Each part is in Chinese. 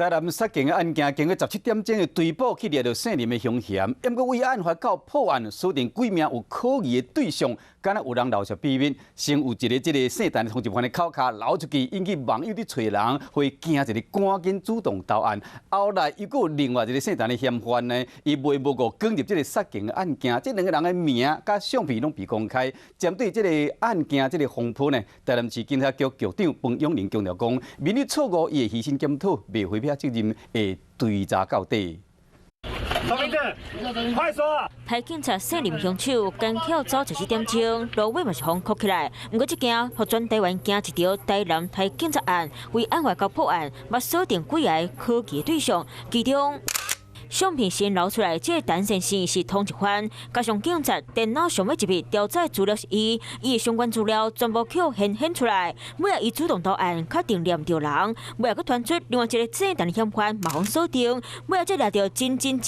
台南杀警的案件，经过17点钟的追捕，去掠到姓林的凶嫌。不过为案发到破案，锁定几名有可疑的对象，敢若有人留下秘密，先有一个姓陈的通缉犯的口卡流出去，引起网友伫找人，会惊一个赶紧主动投案。后来又有另外一个姓陈的嫌犯呢，伊未无过卷入这个杀警的案件，这两个人的名甲相片拢被公开。针对这个案件，这个风波呢，台南市警察局局长彭永玲强调讲，明日错误伊会牺牲检讨，未回避责任，会追查到底。什么名字？快说！台警察姓林凶手，刚巧早17点钟，路尾嘛是风哭起来。不过这件互全台湾惊一条台南台警察案，为案发到破案，嘛锁定几个可疑对象，其中。相片先流出来，这个陈先生是通缉犯，加上警察电脑上尾一笔调查资料是伊的相关资料全部扣显出来。尾仔伊主动投案，确定念到人，尾仔佫传出另外一个姓陈的嫌犯马上锁定，尾仔才掠到真正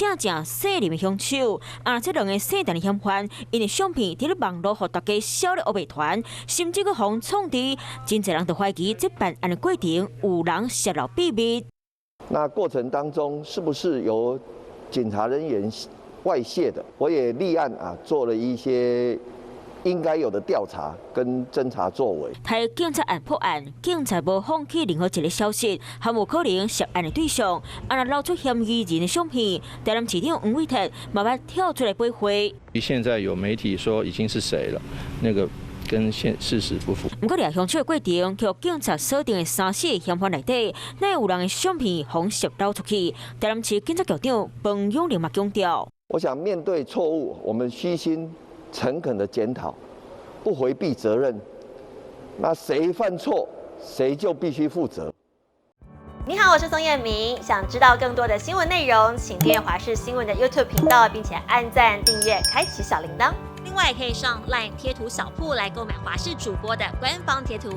姓林的凶手。这两个姓陈的嫌犯，因的相片伫咧网络，互大家烧咧乌白团，甚至佫互创治，真侪人都怀疑这办案的过程有人泄露秘密。那过程当中是不是由警察人员外泄的？我也立案做了一些应该有的调查跟侦查作为。台警察案破案，警察无放弃任何一个消息，还有可能涉案的对象。若捞出嫌疑人的相片，台南市长黄伟哲慢慢跳出来背回。现在有媒体说已经是谁了，那个。跟事实不符。不过，掠凶手的过程，叫警察锁定的3、4个嫌犯内底，乃有人的相片红泄漏出去。台南市警察局长彭永玲嘛强调：我想面对错误，我们虚心诚恳的检讨，不回避责任。那谁犯错，谁就必须负责。你好，我是宋彦明。想知道更多的新闻内容，请订阅华视新闻的 YouTube 频道，并且按赞、订阅、开启小铃铛。另外，可以上 LINE 贴图小铺来购买华视主播的官方贴图。